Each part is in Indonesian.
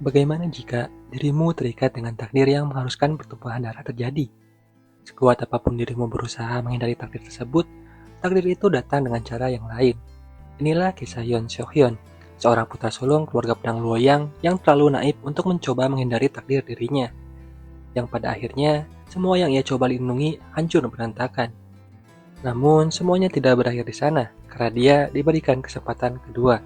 Bagaimana jika dirimu terikat dengan takdir yang mengharuskan pertumpahan darah terjadi? Sekuat apapun dirimu berusaha menghindari takdir tersebut, takdir itu datang dengan cara yang lain. Inilah kisah Yeon Seok Hyun, seorang putra sulung keluarga pedang Luoyang yang terlalu naif untuk mencoba menghindari takdir dirinya, yang pada akhirnya semua yang ia coba lindungi hancur berantakan. Namun semuanya tidak berakhir di sana, karena dia diberikan kesempatan kedua.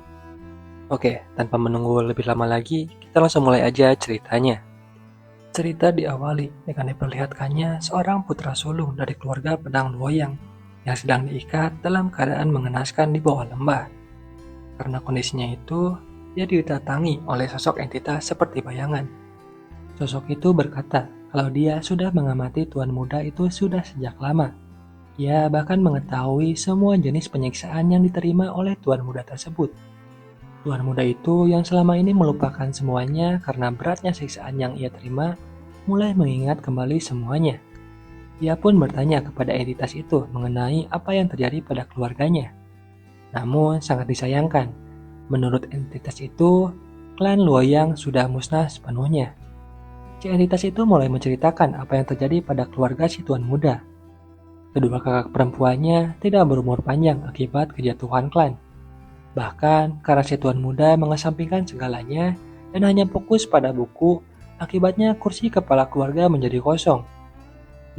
Oke, tanpa menunggu lebih lama lagi, kita langsung mulai aja ceritanya. Cerita diawali dengan diperlihatkannya seorang putra sulung dari keluarga pedang Luoyang yang sedang diikat dalam keadaan mengenaskan di bawah lembah. Karena kondisinya itu, dia didatangi oleh sosok entitas seperti bayangan. Sosok itu berkata kalau dia sudah mengamati tuan muda itu sudah sejak lama. Ia bahkan mengetahui semua jenis penyiksaan yang diterima oleh tuan muda tersebut. Tuan muda itu yang selama ini melupakan semuanya karena beratnya siksaan yang ia terima, mulai mengingat kembali semuanya. Ia pun bertanya kepada entitas itu mengenai apa yang terjadi pada keluarganya. Namun sangat disayangkan, menurut entitas itu, klan Luoyang sudah musnah sepenuhnya. Si entitas itu mulai menceritakan apa yang terjadi pada keluarga si tuan muda. Kedua kakak perempuannya tidak berumur panjang akibat kejatuhan klan. Bahkan karena si tuan muda mengesampingkan segalanya dan hanya fokus pada buku, akibatnya kursi kepala keluarga menjadi kosong.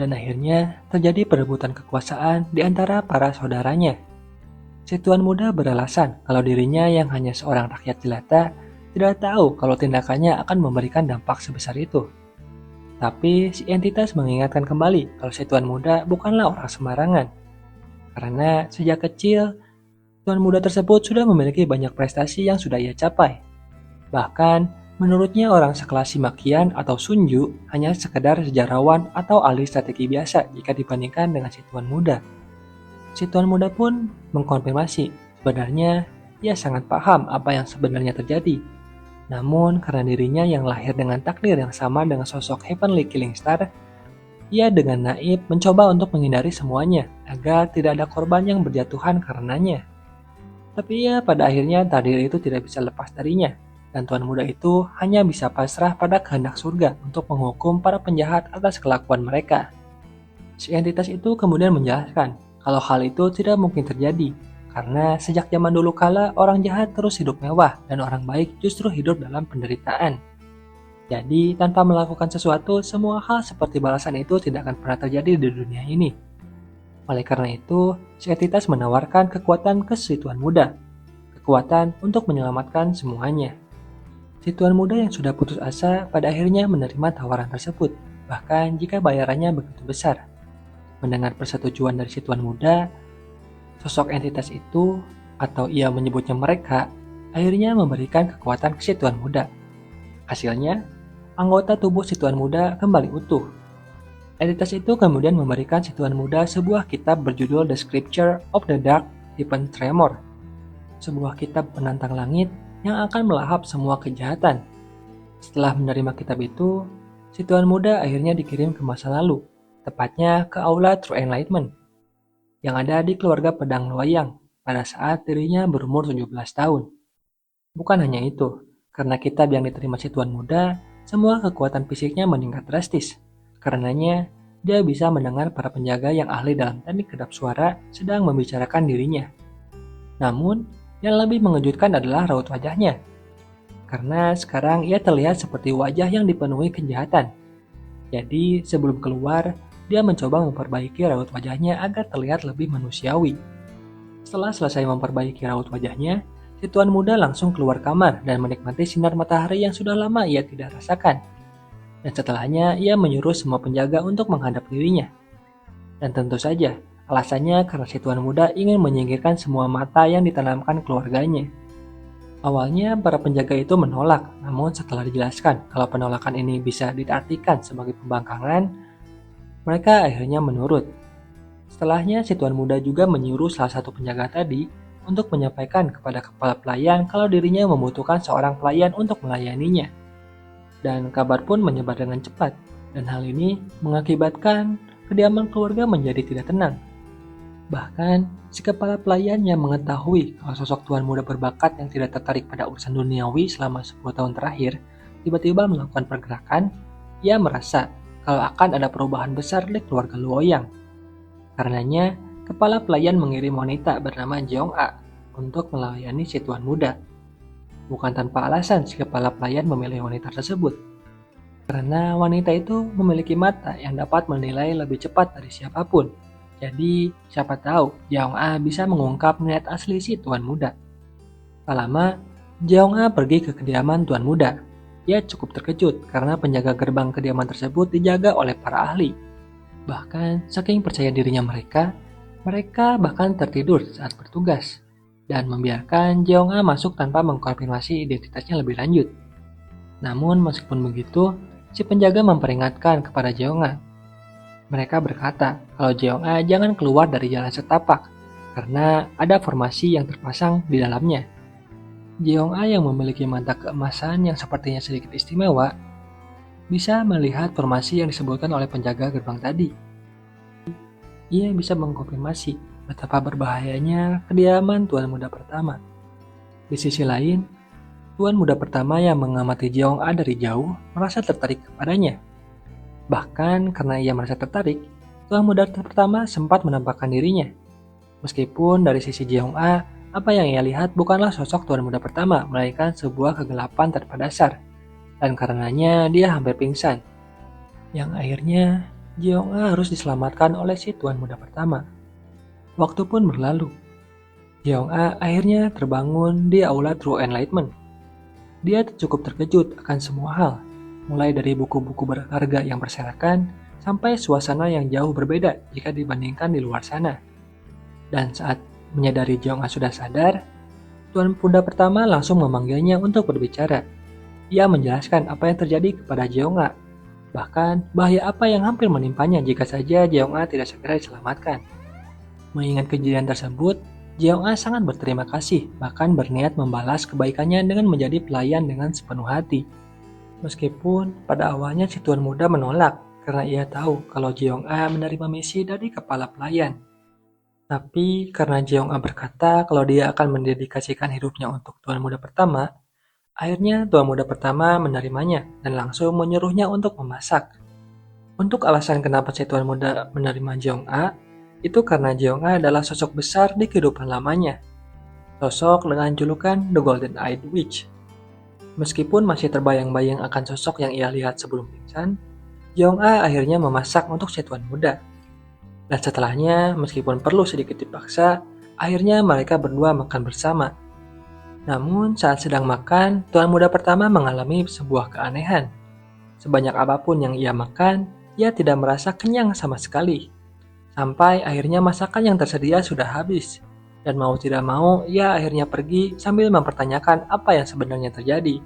Dan akhirnya terjadi perebutan kekuasaan di antara para saudaranya. Si tuan muda beralasan kalau dirinya yang hanya seorang rakyat jelata tidak tahu kalau tindakannya akan memberikan dampak sebesar itu. Tapi si entitas mengingatkan kembali kalau si tuan muda bukanlah orang sembarangan. Karena sejak kecil, tuan muda tersebut sudah memiliki banyak prestasi yang sudah ia capai. Bahkan, menurutnya orang sekelas Simakian atau Sunju hanya sekedar sejarawan atau ahli strategi biasa jika dibandingkan dengan si tuan muda. Si tuan muda pun mengkonfirmasi, sebenarnya ia sangat paham apa yang sebenarnya terjadi. Namun, karena dirinya yang lahir dengan takdir yang sama dengan sosok Heavenly Killing Star, ia dengan naif mencoba untuk menghindari semuanya agar tidak ada korban yang berjatuhan karenanya. Tapi ya pada akhirnya takdir itu tidak bisa lepas darinya, dan tuan muda itu hanya bisa pasrah pada kehendak surga untuk menghukum para penjahat atas kelakuan mereka. Si entitas itu kemudian menjelaskan kalau hal itu tidak mungkin terjadi, karena sejak zaman dulu kala orang jahat terus hidup mewah dan orang baik justru hidup dalam penderitaan. Jadi tanpa melakukan sesuatu, semua hal seperti balasan itu tidak akan pernah terjadi di dunia ini. Oleh karena itu, si entitas menawarkan kekuatan ke si tuan muda. Kekuatan untuk menyelamatkan semuanya. Si tuan muda yang sudah putus asa pada akhirnya menerima tawaran tersebut, bahkan jika bayarannya begitu besar. Mendengar persetujuan dari si tuan muda, sosok entitas itu, atau ia menyebutnya mereka, akhirnya memberikan kekuatan ke si tuan muda. Hasilnya, anggota tubuh si tuan muda kembali utuh. Entitas itu kemudian memberikan si tuan muda sebuah kitab berjudul The Scripture of the Dark Heaven Tremor, sebuah kitab penantang langit yang akan melahap semua kejahatan. Setelah menerima kitab itu, si tuan muda akhirnya dikirim ke masa lalu, tepatnya ke Aula True Enlightenment, yang ada di keluarga pedang Luoyang pada saat dirinya berumur 17 tahun. Bukan hanya itu, karena kitab yang diterima si tuan muda, semua kekuatan fisiknya meningkat drastis. Karenanya, dia bisa mendengar para penjaga yang ahli dalam teknik kedap suara sedang membicarakan dirinya. Namun, yang lebih mengejutkan adalah raut wajahnya. Karena sekarang ia terlihat seperti wajah yang dipenuhi kejahatan. Jadi, sebelum keluar, dia mencoba memperbaiki raut wajahnya agar terlihat lebih manusiawi. Setelah selesai memperbaiki raut wajahnya, si tuan muda langsung keluar kamar dan menikmati sinar matahari yang sudah lama ia tidak rasakan. Dan setelahnya ia menyuruh semua penjaga untuk menghadap dirinya. Dan tentu saja, alasannya karena si tuan muda ingin menyingkirkan semua mata yang ditanamkan keluarganya. Awalnya para penjaga itu menolak, namun setelah dijelaskan kalau penolakan ini bisa diartikan sebagai pembangkangan, mereka akhirnya menurut. Setelahnya si tuan muda juga menyuruh salah satu penjaga tadi untuk menyampaikan kepada kepala pelayan kalau dirinya membutuhkan seorang pelayan untuk melayaninya. Dan kabar pun menyebar dengan cepat, dan hal ini mengakibatkan kediaman keluarga menjadi tidak tenang. Bahkan, si kepala pelayan yang mengetahui kalau sosok tuan muda berbakat yang tidak tertarik pada urusan duniawi selama 10 tahun terakhir, tiba-tiba melakukan pergerakan, ia merasa kalau akan ada perubahan besar di keluarga Luoyang. Karenanya, kepala pelayan mengirim wanita bernama Jeong-a untuk melayani si tuan muda. Bukan tanpa alasan si kepala pelayan memilih wanita tersebut. Karena wanita itu memiliki mata yang dapat menilai lebih cepat dari siapapun. Jadi, siapa tahu Jeong-a bisa mengungkap niat asli si tuan muda. Tak lama, Jeong-a pergi ke kediaman tuan muda. Ia cukup terkejut karena penjaga gerbang kediaman tersebut dijaga oleh para ahli. Bahkan, saking percaya dirinya mereka bahkan tertidur saat bertugas dan membiarkan Jeong-a masuk tanpa mengkonfirmasi identitasnya lebih lanjut. Namun, meskipun begitu, si penjaga memperingatkan kepada Jeong-a. Mereka berkata kalau Jeong-a jangan keluar dari jalan setapak karena ada formasi yang terpasang di dalamnya. Jeong-a yang memiliki mata keemasan yang sepertinya sedikit istimewa bisa melihat formasi yang disebutkan oleh penjaga gerbang tadi. Ia bisa mengkonfirmasi betapa berbahayanya kediaman tuan muda pertama. Di sisi lain, tuan muda pertama yang mengamati Jeong-a dari jauh merasa tertarik kepadanya. Bahkan karena ia merasa tertarik, tuan muda pertama sempat menampakkan dirinya. Meskipun dari sisi Jeong-a, apa yang ia lihat bukanlah sosok tuan muda pertama, melainkan sebuah kegelapan tanpa dasar. Dan karenanya dia hampir pingsan. Yang akhirnya, Jeong-a harus diselamatkan oleh si tuan muda pertama. Waktu pun berlalu. Jeong-a akhirnya terbangun di aula True Enlightenment. Dia cukup terkejut akan semua hal, mulai dari buku-buku berharga yang berserakan, sampai suasana yang jauh berbeda jika dibandingkan di luar sana. Dan saat menyadari Jeong-a sudah sadar, tuan muda pertama langsung memanggilnya untuk berbicara. Ia menjelaskan apa yang terjadi kepada Jeong-a, bahkan bahaya apa yang hampir menimpanya jika saja Jeong-a tidak segera diselamatkan. Mengingat kejadian tersebut, Jeong-a sangat berterima kasih, bahkan berniat membalas kebaikannya dengan menjadi pelayan dengan sepenuh hati. Meskipun pada awalnya si tuan muda menolak karena ia tahu kalau Jeong-a menerima misi dari kepala pelayan. Tapi karena Jeong-a berkata kalau dia akan mendedikasikan hidupnya untuk tuan muda pertama, akhirnya tuan muda pertama menerimanya dan langsung menyuruhnya untuk memasak. Untuk alasan kenapa si tuan muda menerima Jeong-a, itu karena Jeong-a adalah sosok besar di kehidupan lamanya. Sosok dengan julukan The Golden Eyed Witch. Meskipun masih terbayang-bayang akan sosok yang ia lihat sebelum pingsan, Jeong-a akhirnya memasak untuk si tuan muda. Dan setelahnya, meskipun perlu sedikit dipaksa, akhirnya mereka berdua makan bersama. Namun saat sedang makan, tuan muda pertama mengalami sebuah keanehan. Sebanyak apapun yang ia makan, ia tidak merasa kenyang sama sekali. Sampai akhirnya masakan yang tersedia sudah habis. Dan mau tidak mau, ia akhirnya pergi sambil mempertanyakan apa yang sebenarnya terjadi.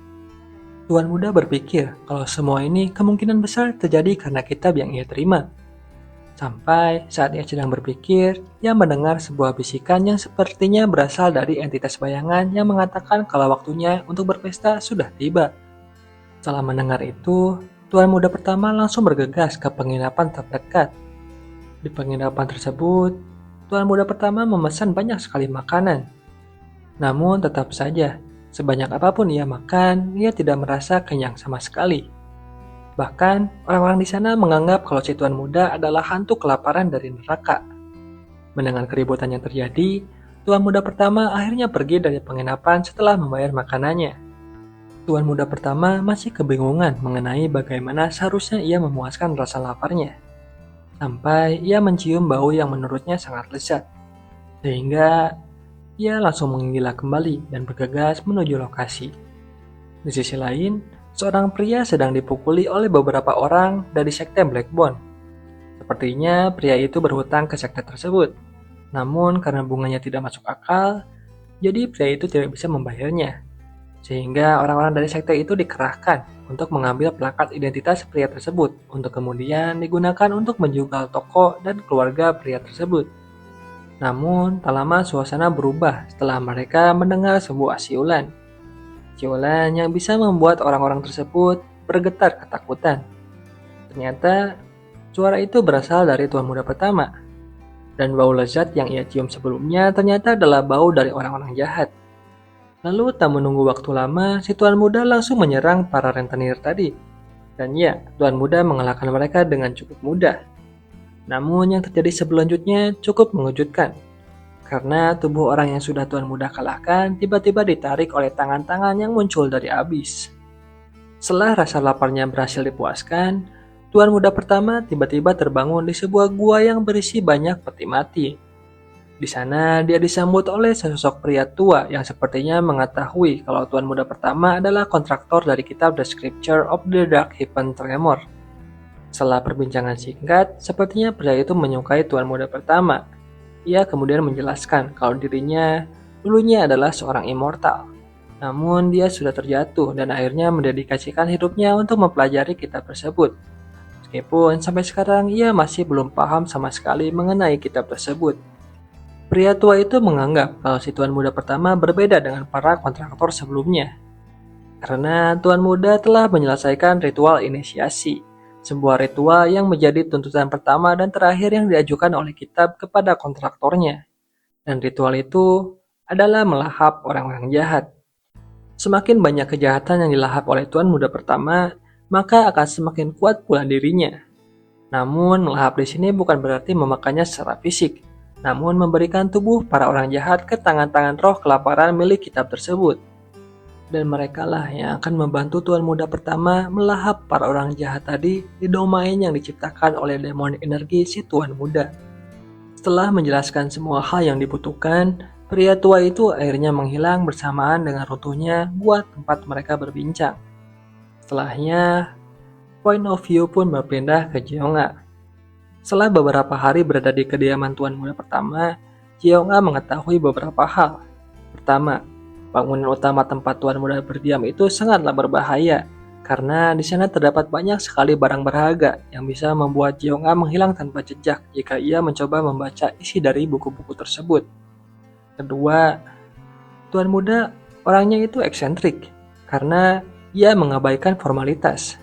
Tuan muda berpikir kalau semua ini kemungkinan besar terjadi karena kitab yang ia terima. Sampai saat ia sedang berpikir, ia mendengar sebuah bisikan yang sepertinya berasal dari entitas bayangan yang mengatakan kalau waktunya untuk berpesta sudah tiba. Setelah mendengar itu, tuan muda pertama langsung bergegas ke penginapan terdekat. Di penginapan tersebut, tuan muda pertama memesan banyak sekali makanan. Namun tetap saja, sebanyak apapun ia makan, ia tidak merasa kenyang sama sekali. Bahkan, orang-orang di sana menganggap kalau si tuan muda adalah hantu kelaparan dari neraka. Mendengar keributan yang terjadi, tuan muda pertama akhirnya pergi dari penginapan setelah membayar makanannya. Tuan muda pertama masih kebingungan mengenai bagaimana seharusnya ia memuaskan rasa laparnya. Sampai ia mencium bau yang menurutnya sangat lezat. Sehingga ia langsung menggila kembali dan bergegas menuju lokasi. Di sisi lain, seorang pria sedang dipukuli oleh beberapa orang dari sekte Blackbone. Sepertinya pria itu berhutang ke sekte tersebut. Namun karena bunganya tidak masuk akal, jadi pria itu tidak bisa membayarnya. Sehingga orang-orang dari sekte itu dikerahkan untuk mengambil plakat identitas pria tersebut untuk kemudian digunakan untuk menjual toko dan keluarga pria tersebut. Namun tak lama suasana berubah setelah mereka mendengar sebuah siulan. Siulan yang bisa membuat orang-orang tersebut bergetar ketakutan. Ternyata suara itu berasal dari tuan muda pertama. Dan bau lezat yang ia cium sebelumnya ternyata adalah bau dari orang-orang jahat. Lalu tak menunggu waktu lama, si Tuan Muda langsung menyerang para rentenir tadi. Dan ya, Tuan Muda mengalahkan mereka dengan cukup mudah. Namun yang terjadi selanjutnya cukup mengejutkan. Karena tubuh orang yang sudah Tuan Muda kalahkan tiba-tiba ditarik oleh tangan-tangan yang muncul dari abyss. Setelah rasa laparnya berhasil dipuaskan, Tuan Muda pertama tiba-tiba terbangun di sebuah gua yang berisi banyak peti mati. Di sana dia disambut oleh sesosok pria tua yang sepertinya mengetahui kalau Tuan Muda pertama adalah kontraktor dari kitab The Scripture of the Dark Heaven Tremor. Setelah perbincangan singkat, sepertinya pria itu menyukai Tuan Muda pertama. Ia kemudian menjelaskan kalau dirinya dulunya adalah seorang immortal. Namun dia sudah terjatuh dan akhirnya mendedikasikan hidupnya untuk mempelajari kitab tersebut. Meskipun sampai sekarang ia masih belum paham sama sekali mengenai kitab tersebut. Pria tua itu menganggap kalau si Tuan Muda pertama berbeda dengan para kontraktor sebelumnya. Karena Tuan Muda telah menyelesaikan ritual inisiasi, sebuah ritual yang menjadi tuntutan pertama dan terakhir yang diajukan oleh kitab kepada kontraktornya. Dan ritual itu adalah melahap orang-orang jahat. Semakin banyak kejahatan yang dilahap oleh Tuan Muda pertama, maka akan semakin kuat pula dirinya. Namun, melahap di sini bukan berarti memakannya secara fisik, namun memberikan tubuh para orang jahat ke tangan-tangan roh kelaparan milik kitab tersebut. Dan merekalah yang akan membantu Tuan Muda pertama melahap para orang jahat tadi di domain yang diciptakan oleh demon energi si Tuan Muda. Setelah menjelaskan semua hal yang dibutuhkan, pria tua itu akhirnya menghilang bersamaan dengan runtuhnya gua tempat mereka berbincang. Setelahnya, point of view pun berpindah ke Jeong'a. Setelah beberapa hari berada di kediaman Tuan Muda pertama, Jeong'a mengetahui beberapa hal. Pertama, bangunan utama tempat Tuan Muda berdiam itu sangatlah berbahaya, karena di sana terdapat banyak sekali barang berharga yang bisa membuat Jeong'a menghilang tanpa jejak jika ia mencoba membaca isi dari buku-buku tersebut. Kedua, Tuan Muda orangnya itu eksentrik, karena ia mengabaikan formalitas.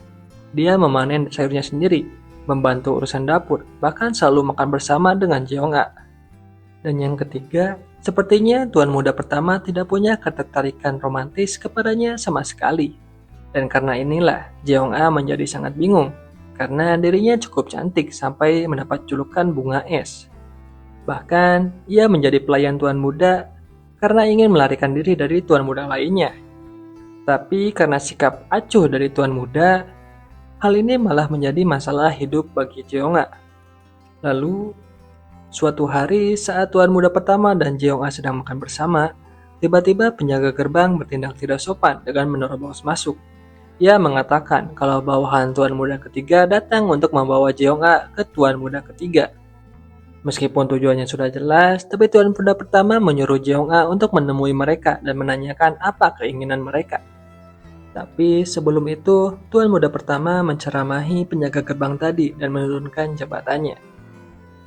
Dia memanen sayurnya sendiri, membantu urusan dapur, bahkan selalu makan bersama dengan Jeong'a. Dan yang ketiga, sepertinya Tuan Muda pertama tidak punya ketertarikan romantis kepadanya sama sekali. Dan karena inilah, Jeong'a menjadi sangat bingung, karena dirinya cukup cantik sampai mendapat julukan bunga es. Bahkan, ia menjadi pelayan Tuan Muda karena ingin melarikan diri dari Tuan Muda lainnya. Tapi karena sikap acuh dari Tuan Muda, hal ini malah menjadi masalah hidup bagi Jeong'a. Lalu, suatu hari saat Tuan Muda pertama dan Jeong'a sedang makan bersama, tiba-tiba penjaga gerbang bertindak tidak sopan dengan menerobos masuk. Ia mengatakan kalau bawahan Tuan Muda ketiga datang untuk membawa Jeong'a ke Tuan Muda ketiga. Meskipun tujuannya sudah jelas, tapi Tuan Muda pertama menyuruh Jeong'a untuk menemui mereka dan menanyakan apa keinginan mereka. Tapi sebelum itu, Tuan Muda pertama menceramahi penjaga gerbang tadi dan menurunkan jabatannya.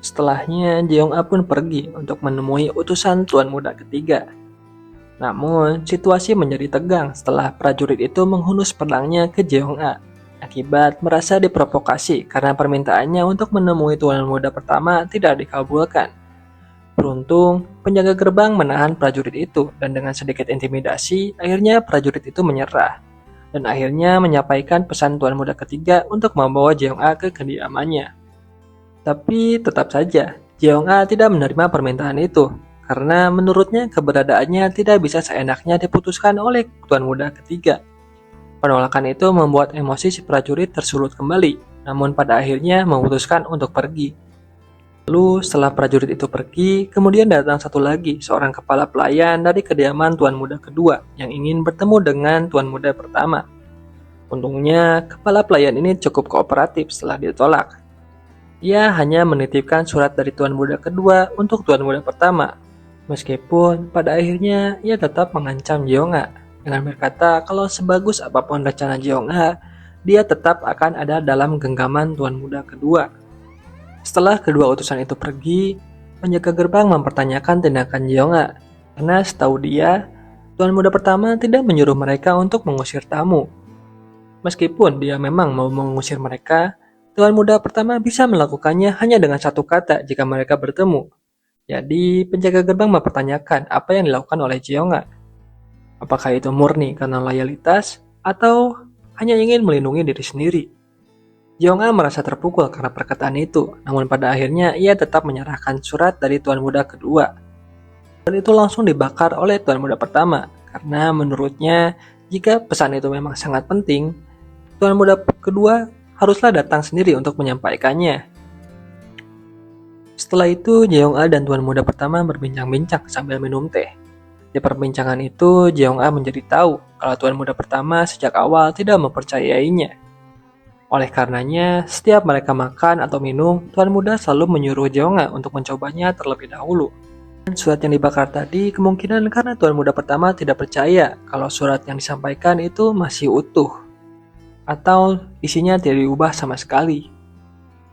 Setelahnya, Jeong'a pun pergi untuk menemui utusan Tuan Muda ketiga. Namun, situasi menjadi tegang setelah prajurit itu menghunus pedangnya ke Jeong'a akibat merasa diprovokasi karena permintaannya untuk menemui Tuan Muda pertama tidak dikabulkan. Beruntung, penjaga gerbang menahan prajurit itu dan dengan sedikit intimidasi, akhirnya prajurit itu menyerah. Dan akhirnya menyampaikan pesan Tuan Muda ketiga untuk membawa Jeong'a ke kediamannya. Tapi tetap saja, Jeong'a tidak menerima permintaan itu, karena menurutnya keberadaannya tidak bisa seenaknya diputuskan oleh Tuan Muda ketiga. Penolakan itu membuat emosi si prajurit tersulut kembali, namun pada akhirnya memutuskan untuk pergi. Lalu setelah prajurit itu pergi, kemudian datang satu lagi seorang kepala pelayan dari kediaman Tuan Muda kedua yang ingin bertemu dengan Tuan Muda pertama. Untungnya, kepala pelayan ini cukup kooperatif setelah ditolak. Ia hanya menitipkan surat dari Tuan Muda kedua untuk Tuan Muda pertama. Meskipun pada akhirnya ia tetap mengancam Jeong'a dengan berkata kalau sebagus apapun rencana Jeong'a, dia tetap akan ada dalam genggaman Tuan Muda kedua. Setelah kedua utusan itu pergi, penjaga gerbang mempertanyakan tindakan Jeong'a, karena setahu dia, Tuan Muda pertama tidak menyuruh mereka untuk mengusir tamu. Meskipun dia memang mau mengusir mereka, Tuan Muda pertama bisa melakukannya hanya dengan satu kata jika mereka bertemu. Jadi, penjaga gerbang mempertanyakan apa yang dilakukan oleh Jeong'a. Apakah itu murni karena loyalitas atau hanya ingin melindungi diri sendiri? Jeong-a merasa terpukul karena perkataan itu, namun pada akhirnya ia tetap menyerahkan surat dari Tuan Muda kedua. Dan itu langsung dibakar oleh Tuan Muda pertama, karena menurutnya jika pesan itu memang sangat penting, Tuan Muda kedua haruslah datang sendiri untuk menyampaikannya. Setelah itu, Jeong-a dan Tuan Muda pertama berbincang-bincang sambil minum teh. Di perbincangan itu, Jeong-a menjadi tahu kalau Tuan Muda pertama sejak awal tidak mempercayainya. Oleh karenanya, setiap mereka makan atau minum, Tuan Muda selalu menyuruh Jeong-a untuk mencobanya terlebih dahulu. Dan surat yang dibakar tadi kemungkinan karena Tuan Muda pertama tidak percaya kalau surat yang disampaikan itu masih utuh, atau isinya tidak diubah sama sekali.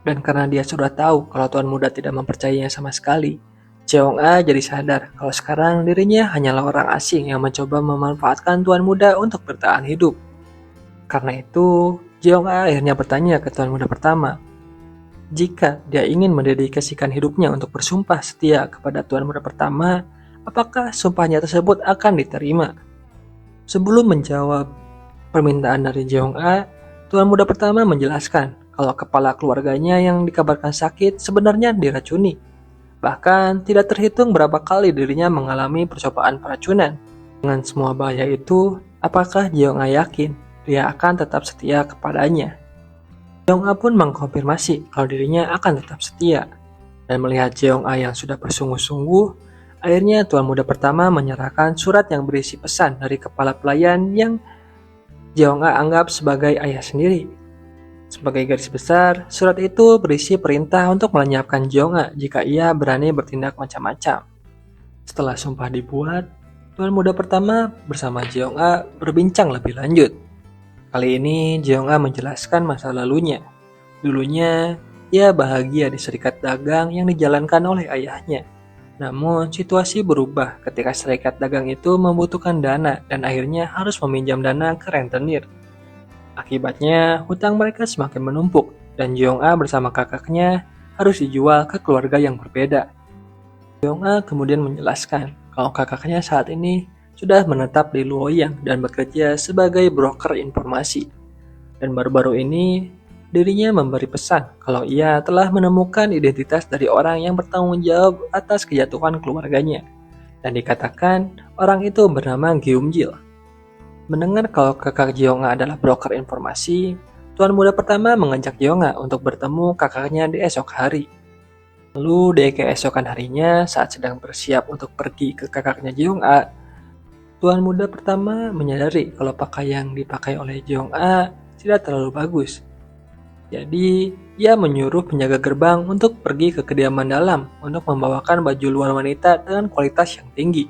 Dan karena dia sudah tahu kalau Tuan Muda tidak mempercayainya sama sekali, Jeong-a jadi sadar kalau sekarang dirinya hanyalah orang asing yang mencoba memanfaatkan Tuan Muda untuk bertahan hidup. Karena itu, Jeong-a akhirnya bertanya ke Tuan Muda pertama, jika dia ingin mendedikasikan hidupnya untuk bersumpah setia kepada Tuan Muda pertama, apakah sumpahnya tersebut akan diterima? Sebelum menjawab permintaan dari Jeong-a, Tuan Muda pertama menjelaskan kalau kepala keluarganya yang dikabarkan sakit sebenarnya diracuni. Bahkan tidak terhitung berapa kali dirinya mengalami percobaan peracunan. Dengan semua bahaya itu, apakah Jeong-a yakin dia akan tetap setia kepadanya? Jeong-a pun mengkonfirmasi kalau dirinya akan tetap setia. Dan melihat Jeong-a yang sudah bersungguh-sungguh, akhirnya Tuan Muda pertama menyerahkan surat yang berisi pesan dari kepala pelayan yang Jeong-a anggap sebagai ayah sendiri. Sebagai garis besar, surat itu berisi perintah untuk melenyapkan Jeong-a jika ia berani bertindak macam-macam. Setelah sumpah dibuat, Tuan Muda pertama bersama Jeong-a berbincang lebih lanjut. Kali ini Jeong-a menjelaskan masa lalunya. Dulunya, ia bahagia di serikat dagang yang dijalankan oleh ayahnya. Namun, situasi berubah ketika serikat dagang itu membutuhkan dana dan akhirnya harus meminjam dana ke rentenir. Akibatnya, hutang mereka semakin menumpuk dan Jeong-a bersama kakaknya harus dijual ke keluarga yang berbeda. Jeong-a kemudian menjelaskan kalau kakaknya saat ini sudah menetap di Luoyang dan bekerja sebagai broker informasi. Dan baru-baru ini, dirinya memberi pesan kalau ia telah menemukan identitas dari orang yang bertanggung jawab atas kejatuhan keluarganya. Dan dikatakan orang itu bernama Geum-jil. Mendengar kalau kakak Jeong-a adalah broker informasi, Tuan Muda pertama mengajak Jeong-a untuk bertemu kakaknya di esok hari. Lalu di keesokan harinya, saat sedang bersiap untuk pergi ke kakaknya Jeong-a, Tuan Muda pertama menyadari kalau pakaian yang dipakai oleh Jeong-a tidak terlalu bagus. Jadi, ia menyuruh penjaga gerbang untuk pergi ke kediaman dalam untuk membawakan baju luar wanita dengan kualitas yang tinggi.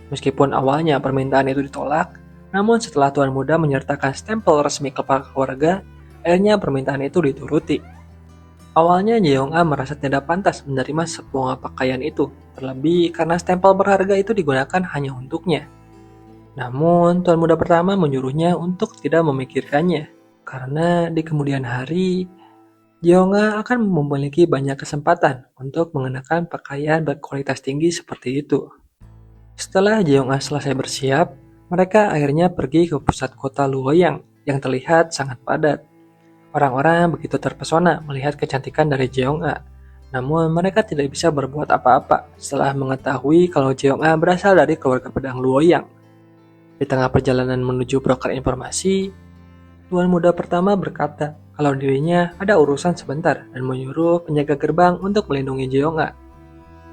Meskipun awalnya permintaan itu ditolak, namun setelah Tuan Muda menyertakan stempel resmi kepala keluarga, akhirnya permintaan itu dituruti. Awalnya Jeong-a merasa tidak pantas menerima semua pakaian itu, terlebih karena stempel berharga itu digunakan hanya untuknya. Namun, Tuan Muda pertama menyuruhnya untuk tidak memikirkannya, karena di kemudian hari, Jeong-a akan memiliki banyak kesempatan untuk mengenakan pakaian berkualitas tinggi seperti itu. Setelah Jeong-a selesai bersiap, mereka akhirnya pergi ke pusat kota Luoyang yang terlihat sangat padat. Orang-orang begitu terpesona melihat kecantikan dari Jeong-a, namun mereka tidak bisa berbuat apa-apa setelah mengetahui kalau Jeong-a berasal dari keluarga pedang Luoyang. Di tengah perjalanan menuju broker informasi, Tuan Muda pertama berkata kalau dirinya ada urusan sebentar dan menyuruh penjaga gerbang untuk melindungi Jeong-a.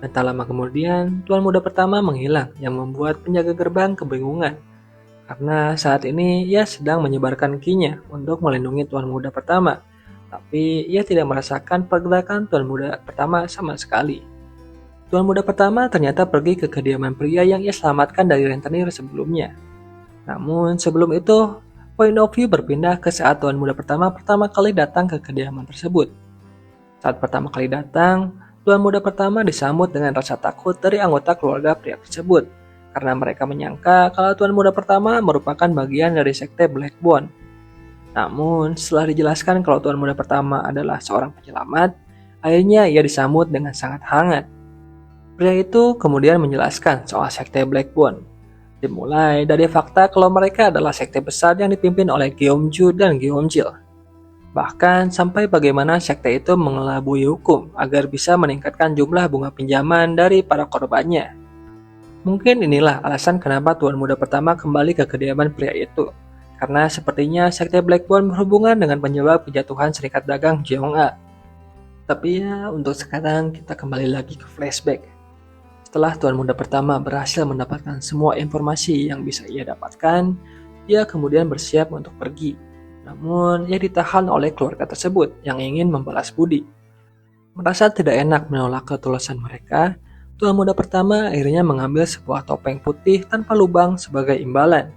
Dan tak lama kemudian, Tuan Muda pertama menghilang yang membuat penjaga gerbang kebingungan. Karena saat ini ia sedang menyebarkan ki-nya untuk melindungi Tuan Muda pertama, tapi ia tidak merasakan pergerakan Tuan Muda pertama sama sekali. Tuan Muda pertama ternyata pergi ke kediaman pria yang ia selamatkan dari rentenir sebelumnya. Namun sebelum itu, point of view berpindah ke saat Tuan Muda pertama kali datang ke kediaman tersebut. Saat pertama kali datang, Tuan Muda pertama disambut dengan rasa takut dari anggota keluarga pria tersebut, karena mereka menyangka kalau Tuan Muda pertama merupakan bagian dari sekte Blackbone. Namun, setelah dijelaskan kalau Tuan Muda pertama adalah seorang penyelamat, akhirnya ia disambut dengan sangat hangat. Pria itu kemudian menjelaskan soal sekte Blackbone. Dimulai dari fakta kalau mereka adalah sekte besar yang dipimpin oleh Gyeongju dan Gyeongjil. Bahkan sampai bagaimana sekte itu mengelabui hukum agar bisa meningkatkan jumlah bunga pinjaman dari para korbannya. Mungkin inilah alasan kenapa Tuan Muda pertama kembali ke kediaman pria itu. Karena sepertinya sekte Blackbone berhubungan dengan penyebab kejatuhan serikat dagang Jeong'a. Tapi ya, untuk sekarang kita kembali lagi ke flashback. Setelah Tuan Muda pertama berhasil mendapatkan semua informasi yang bisa ia dapatkan, ia kemudian bersiap untuk pergi. Namun, ia ditahan oleh keluarga tersebut yang ingin membalas budi. Merasa tidak enak menolak ketulusan mereka, Tuan Muda pertama akhirnya mengambil sebuah topeng putih tanpa lubang sebagai imbalan.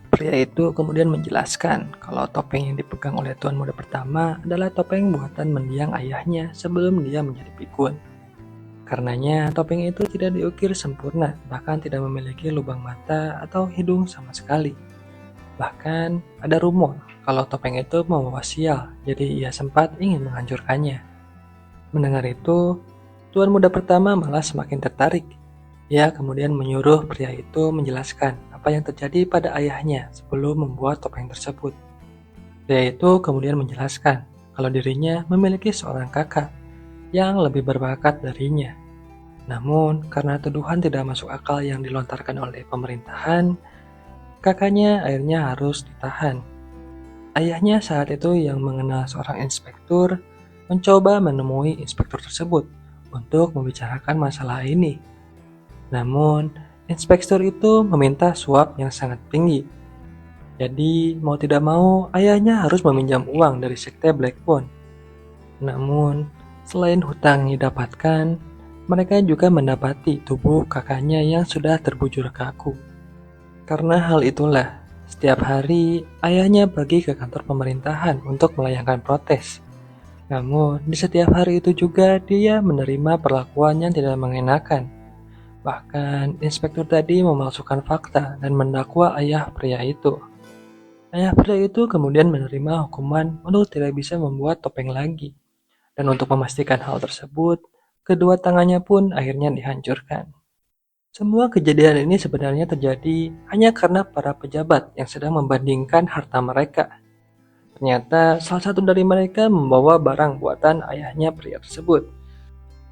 Pria itu kemudian menjelaskan kalau topeng yang dipegang oleh Tuan Muda pertama adalah topeng buatan mendiang ayahnya sebelum dia menjadi pikun. Karenanya, topeng itu tidak diukir sempurna, bahkan tidak memiliki lubang mata atau hidung sama sekali. Bahkan, ada rumor kalau topeng itu membawa sial, jadi ia sempat ingin menghancurkannya. Mendengar itu, Tuan Muda pertama malah semakin tertarik. Ia kemudian menyuruh pria itu menjelaskan apa yang terjadi pada ayahnya sebelum membuat topeng tersebut. Pria itu kemudian menjelaskan kalau dirinya memiliki seorang kakak yang lebih berbakat darinya. Namun, karena tuduhan tidak masuk akal yang dilontarkan oleh pemerintahan, kakaknya akhirnya harus ditahan. Ayahnya saat itu yang mengenal seorang inspektur mencoba menemui inspektur tersebut untuk membicarakan masalah ini. Namun, inspektur itu meminta suap yang sangat tinggi. Jadi, mau tidak mau, ayahnya harus meminjam uang dari sekte Blackbone. Namun, selain hutang yang didapatkan, mereka juga mendapati tubuh kakaknya yang sudah terbujur kaku. Karena hal itulah, setiap hari ayahnya pergi ke kantor pemerintahan untuk melayangkan protes. Namun, di setiap hari itu juga dia menerima perlakuan yang tidak mengenakan. Bahkan, inspektur tadi memalsukan fakta dan mendakwa ayah pria itu. Ayah pria itu kemudian menerima hukuman untuk tidak bisa membuat topeng lagi. Dan untuk memastikan hal tersebut, kedua tangannya pun akhirnya dihancurkan. Semua kejadian ini sebenarnya terjadi hanya karena para pejabat yang sedang membandingkan harta mereka. Ternyata salah satu dari mereka membawa barang buatan ayahnya pria tersebut.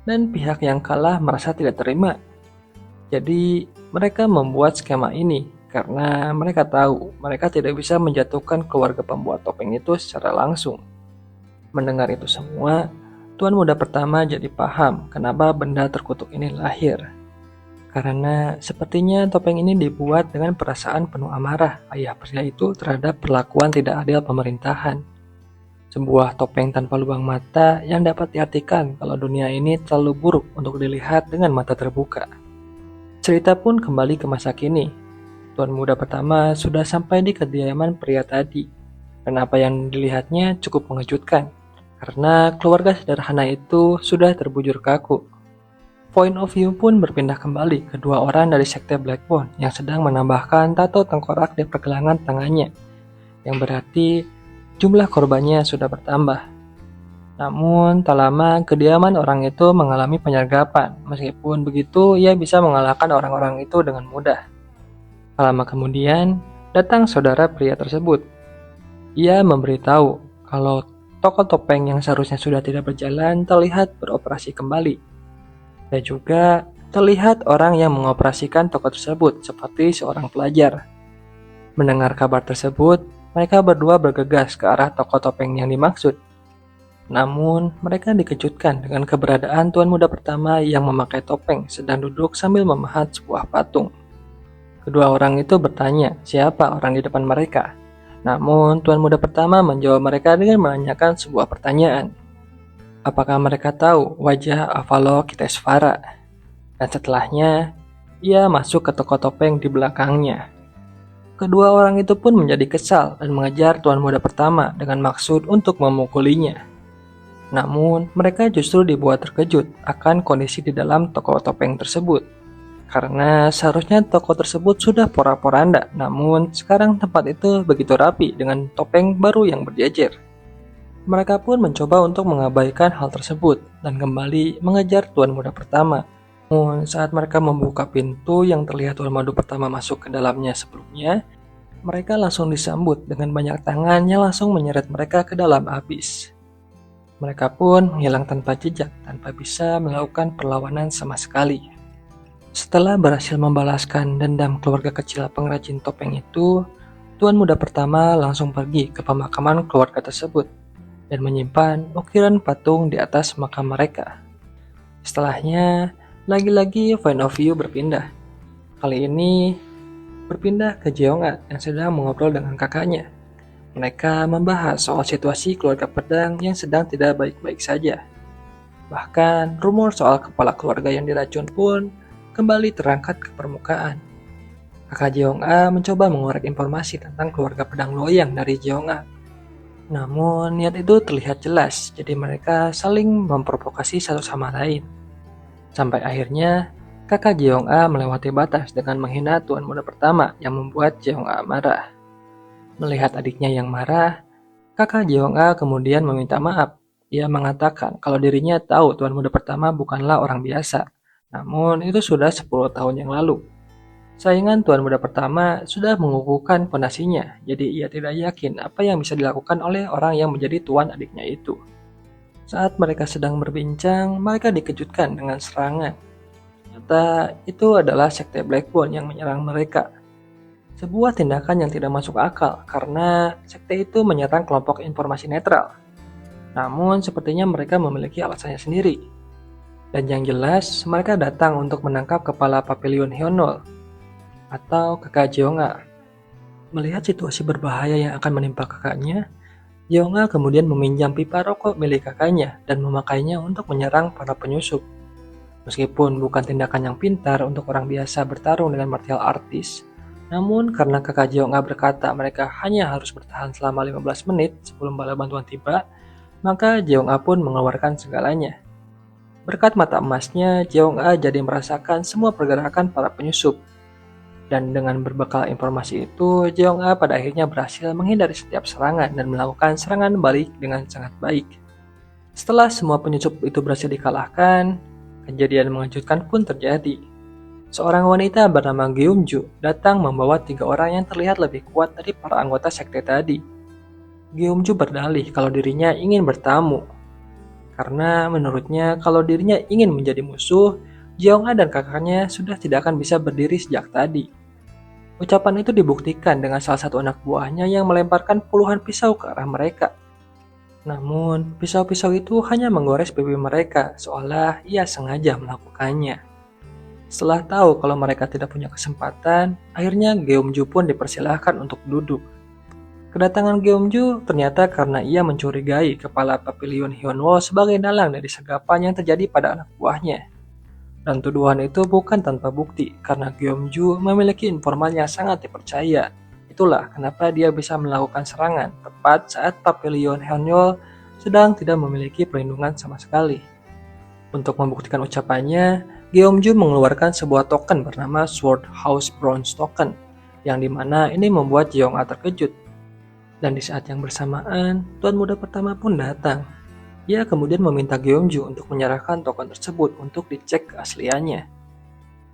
Dan pihak yang kalah merasa tidak terima. Jadi mereka membuat skema ini karena mereka tahu mereka tidak bisa menjatuhkan keluarga pembuat topeng itu secara langsung. Mendengar itu semua, Tuan Muda pertama jadi paham kenapa benda terkutuk ini lahir. Karena sepertinya topeng ini dibuat dengan perasaan penuh amarah ayah pria itu terhadap perlakuan tidak adil pemerintahan. Sebuah topeng tanpa lubang mata yang dapat diartikan kalau dunia ini terlalu buruk untuk dilihat dengan mata terbuka. Cerita pun kembali ke masa kini. Tuan Muda pertama sudah sampai di kediaman pria tadi. Dan apa yang dilihatnya cukup mengejutkan. Karena keluarga sederhana itu sudah terbujur kaku. Point of view pun berpindah kembali ke dua orang dari sekte Blackbone yang sedang menambahkan tato tengkorak di pergelangan tangannya, yang berarti jumlah korbannya sudah bertambah. Namun, tak lama kediaman orang itu mengalami penyergapan. Meskipun begitu, ia bisa mengalahkan orang-orang itu dengan mudah. Tak lama kemudian, datang saudara pria tersebut. Ia memberitahu kalau toko topeng yang seharusnya sudah tidak berjalan terlihat beroperasi kembali. Dan juga terlihat orang yang mengoperasikan toko tersebut seperti seorang pelajar. Mendengar kabar tersebut, mereka berdua bergegas ke arah toko topeng yang dimaksud. Namun, mereka dikejutkan dengan keberadaan Tuan Muda pertama yang memakai topeng sedang duduk sambil memahat sebuah patung. Kedua orang itu bertanya siapa orang di depan mereka. Namun, Tuan Muda pertama menjawab mereka dengan menanyakan sebuah pertanyaan. Apakah mereka tahu wajah Avalokitesvara? Dan setelahnya, ia masuk ke toko topeng di belakangnya. Kedua orang itu pun menjadi kesal dan mengejar Tuan Muda pertama dengan maksud untuk memukulinya. Namun, mereka justru dibuat terkejut akan kondisi di dalam toko topeng tersebut. Karena seharusnya toko tersebut sudah porak-poranda, namun sekarang tempat itu begitu rapi dengan topeng baru yang berjejer. Mereka pun mencoba untuk mengabaikan hal tersebut dan kembali mengejar Tuan Muda pertama, Saat mereka membuka pintu yang terlihat tuan muda pertama masuk ke dalamnya sebelumnya, mereka langsung disambut dengan banyak tangan yang langsung menyeret mereka ke dalam abyss. Mereka pun menghilang tanpa jejak, tanpa bisa melakukan perlawanan sama sekali. Setelah berhasil membalaskan dendam keluarga kecil pengrajin topeng itu, tuan muda pertama langsung pergi ke pemakaman keluarga tersebut dan menyimpan ukiran patung di atas makam mereka. Setelahnya, lagi-lagi point of view berpindah. Kali ini berpindah ke Jeong'a yang sedang mengobrol dengan kakaknya. Mereka membahas soal situasi keluarga pedang yang sedang tidak baik-baik saja. Bahkan, rumor soal kepala keluarga yang diracun pun kembali terangkat ke permukaan. Kakak Jeong'a mencoba mengorek informasi tentang keluarga pedang loyang dari Jeong'a. Namun, niat itu terlihat jelas, jadi mereka saling memprovokasi satu sama lain. Sampai akhirnya, kakak Jeong'a melewati batas dengan menghina tuan muda pertama yang membuat Jeong'a marah. Melihat adiknya yang marah, kakak Jeong'a kemudian meminta maaf. Ia mengatakan kalau dirinya tahu tuan muda pertama bukanlah orang biasa. Namun itu sudah 10 tahun yang lalu. Saingan tuan muda pertama sudah mengukuhkan pondasinya, jadi ia tidak yakin apa yang bisa dilakukan oleh orang yang menjadi tuan adiknya itu. Saat mereka sedang berbincang, mereka dikejutkan dengan serangan. Ternyata itu adalah sekte Blackbone yang menyerang mereka. Sebuah tindakan yang tidak masuk akal karena sekte itu menyerang kelompok informasi netral. Namun sepertinya mereka memiliki alasannya sendiri. Dan yang jelas mereka datang untuk menangkap kepala Papilion Hyunwoo atau kakak Jeong'a. Melihat situasi berbahaya yang akan menimpa kakaknya, Jeong'a kemudian meminjam pipa rokok milik kakaknya dan memakainya untuk menyerang para penyusup. Meskipun bukan tindakan yang pintar untuk orang biasa bertarung dengan martial artist, namun karena kakak Jeong'a berkata mereka hanya harus bertahan selama 15 menit sebelum bala bantuan tiba, maka Jeong'a pun mengeluarkan segalanya. Berkat mata emasnya, Jeong'a jadi merasakan semua pergerakan para penyusup. Dan dengan berbekal informasi itu, Jeong'a pada akhirnya berhasil menghindari setiap serangan dan melakukan serangan balik dengan sangat baik. Setelah semua penyusup itu berhasil dikalahkan, kejadian mengejutkan pun terjadi. Seorang wanita bernama Gyeomju datang membawa 3 orang yang terlihat lebih kuat dari para anggota sekte tadi. Gyeomju berdalih kalau dirinya ingin bertamu. Karena menurutnya kalau dirinya ingin menjadi musuh, Jeong'a dan kakaknya sudah tidak akan bisa berdiri sejak tadi. Ucapan itu dibuktikan dengan salah satu anak buahnya yang melemparkan puluhan pisau ke arah mereka. Namun, pisau-pisau itu hanya menggores pipi mereka, seolah ia sengaja melakukannya. Setelah tahu kalau mereka tidak punya kesempatan, akhirnya Gyeomju pun dipersilahkan untuk duduk. Kedatangan Gyeomju ternyata karena ia mencurigai kepala Papilion Hyunwoo sebagai dalang dari sergapan yang terjadi pada anak buahnya. Dan tuduhan itu bukan tanpa bukti, karena Gyeomju memiliki informan yang sangat dipercaya. Itulah kenapa dia bisa melakukan serangan tepat saat Papilion Hyunwoo sedang tidak memiliki perlindungan sama sekali. Untuk membuktikan ucapannya, Gyeomju mengeluarkan sebuah token bernama Sword House Bronze Token, yang dimana ini membuat Jeong'a terkejut. Dan di saat yang bersamaan, tuan muda pertama pun datang. Ia kemudian meminta Gyeomju untuk menyerahkan token tersebut untuk dicek keasliannya.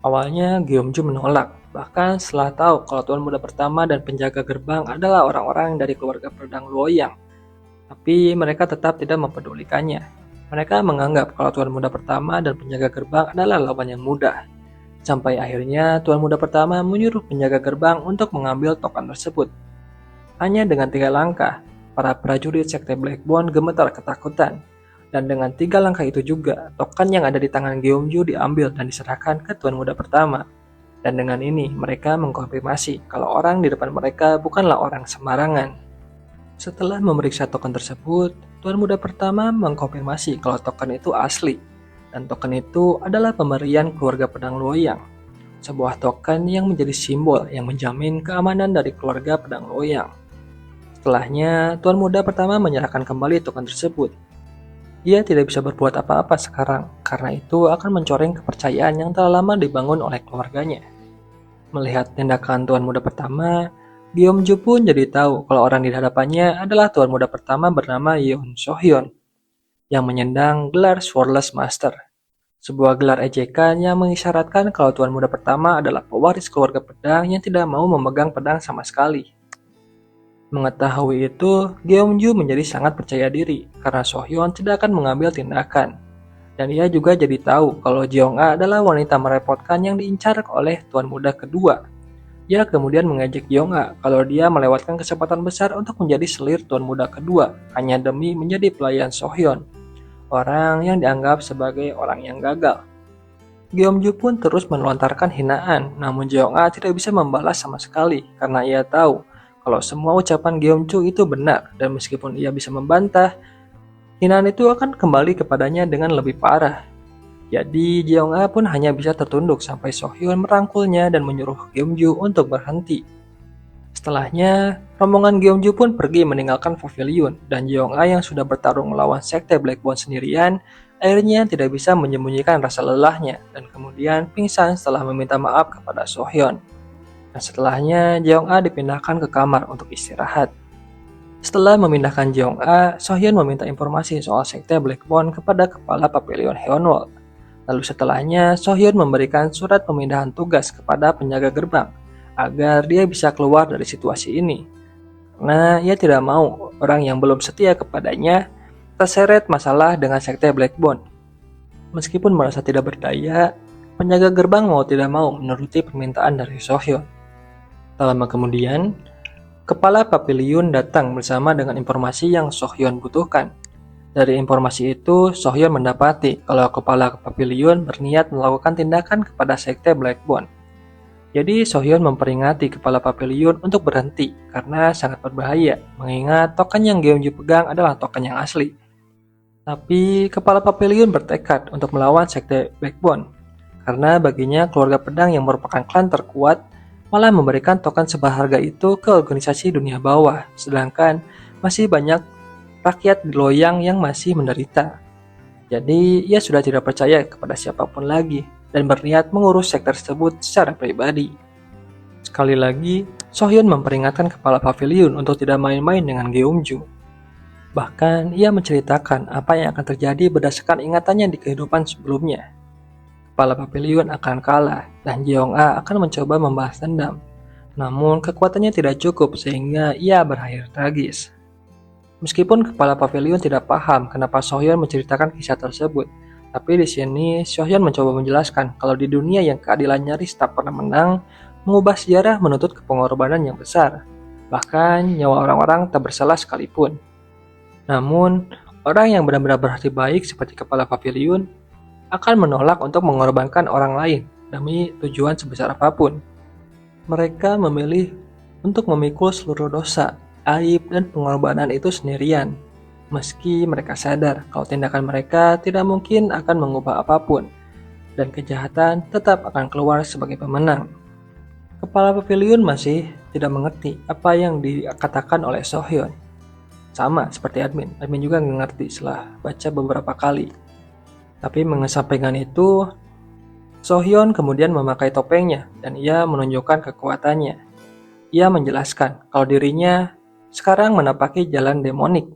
Awalnya Gyeomju menolak, bahkan setelah tahu kalau tuan muda pertama dan penjaga gerbang adalah orang-orang dari keluarga pedang Luoyang. Tapi mereka tetap tidak mempedulikannya. Mereka menganggap kalau tuan muda pertama dan penjaga gerbang adalah lawan yang mudah. Sampai akhirnya tuan muda pertama menyuruh penjaga gerbang untuk mengambil token tersebut. Hanya dengan 3 langkah, para prajurit sekte Blackbone gemetar ketakutan. Dan dengan 3 langkah itu juga, token yang ada di tangan Gyeomju diambil dan diserahkan ke tuan muda pertama. Dan dengan ini, mereka mengkonfirmasi kalau orang di depan mereka bukanlah orang sembarangan. Setelah memeriksa token tersebut, tuan muda pertama mengkonfirmasi kalau token itu asli. Dan token itu adalah pemberian keluarga pedang Luoyang. Sebuah token yang menjadi simbol yang menjamin keamanan dari keluarga pedang Luoyang. Setelahnya, tuan muda pertama menyerahkan kembali token tersebut. Ia tidak bisa berbuat apa-apa sekarang, karena itu akan mencoreng kepercayaan yang telah lama dibangun oleh keluarganya. Melihat tindakan tuan muda pertama, Gyeomju pun jadi tahu kalau orang di hadapannya adalah tuan muda pertama bernama Yeon Sohyun, yang menyandang gelar Swordless Master. sebuah gelar ejekan yang mengisyaratkan kalau Tuan Muda pertama adalah pewaris keluarga pedang yang tidak mau memegang pedang sama sekali. Mengetahui itu, Gyeongju menjadi sangat percaya diri karena Sohyeon tidak akan mengambil tindakan. Dan ia juga jadi tahu kalau Jeong-a adalah wanita merepotkan yang diincar oleh Tuan Muda kedua. Ia kemudian mengejek Jeong-a kalau dia melewatkan kesempatan besar untuk menjadi selir Tuan Muda kedua hanya demi menjadi pelayan Sohyeon, orang yang dianggap sebagai orang yang gagal. Gyeongju pun terus melontarkan hinaan, namun Jeong-a tidak bisa membalas sama sekali karena ia tahu kalau semua ucapan Gyeongju itu benar dan meskipun ia bisa membantah, hinaan itu akan kembali kepadanya dengan lebih parah. Jadi Jeong-a pun hanya bisa tertunduk sampai Sohyeon merangkulnya dan menyuruh Gyeongju untuk berhenti. Setelahnya, rombongan Gyeongju pun pergi meninggalkan pavilion dan Jeong-a yang sudah bertarung melawan sekte Blackbone sendirian akhirnya tidak bisa menyembunyikan rasa lelahnya dan kemudian pingsan setelah meminta maaf kepada Sohyeon. Dan setelahnya Jeong-a dipindahkan ke kamar untuk istirahat. Setelah memindahkan Jeong-a, Sohyeon meminta informasi soal sekte Blackbone kepada kepala pavilion Heonwol. Lalu setelahnya, Sohyeon memberikan surat pemindahan tugas kepada penjaga gerbang agar dia bisa keluar dari situasi ini. Karena ia tidak mau orang yang belum setia kepadanya terseret masalah dengan sekte Blackbone. Meskipun merasa tidak berdaya, penjaga gerbang mau tidak mau menuruti permintaan dari Sohyeon. Tak lama kemudian, kepala pavilion datang bersama dengan informasi yang Sohyeon butuhkan. Dari informasi itu, Sohyeon mendapati kalau kepala pavilion berniat melakukan tindakan kepada sekte Blackbone. Jadi Sohyeon memperingati kepala pavilion untuk berhenti karena sangat berbahaya, mengingat token yang Gyeongju pegang adalah token yang asli. Tapi kepala pavilion bertekad untuk melawan sekte Blackbone, karena baginya keluarga pedang yang merupakan klan terkuat malah memberikan token seberharga itu ke organisasi dunia bawah, sedangkan masih banyak rakyat di Loyang yang masih menderita. Jadi ia sudah tidak percaya kepada siapapun lagi dan berniat mengurus sekte tersebut secara pribadi. Sekali lagi, Sohyeon memperingatkan kepala pavilion untuk tidak main-main dengan Gyeongju. Bahkan ia menceritakan apa yang akan terjadi berdasarkan ingatannya di kehidupan sebelumnya. Kepala pavilion akan kalah dan Jeong-a akan mencoba membalas dendam. Namun kekuatannya tidak cukup sehingga ia berakhir tragis. Meskipun kepala pavilion tidak paham kenapa Sohyeon menceritakan kisah tersebut, tapi di sini Sohyeon mencoba menjelaskan kalau di dunia yang keadilan nyaris tak pernah menang, mengubah sejarah menuntut pengorbanan yang besar. Bahkan nyawa orang-orang tak bersalah sekalipun. Namun, orang yang benar-benar berhati baik seperti kepala pavilion akan menolak untuk mengorbankan orang lain demi tujuan sebesar apapun. Mereka memilih untuk memikul seluruh dosa, aib, dan pengorbanan itu sendirian. Meski mereka sadar kalau tindakan mereka tidak mungkin akan mengubah apapun, dan kejahatan tetap akan keluar sebagai pemenang. Kepala pavilion masih tidak mengerti apa yang dikatakan oleh Sohyeon. Sama seperti admin juga nggak ngerti setelah baca beberapa kali. Tapi mengesampingkan itu, Sohyeon kemudian memakai topengnya dan ia menunjukkan kekuatannya. Ia menjelaskan kalau dirinya sekarang menapaki jalan demonik.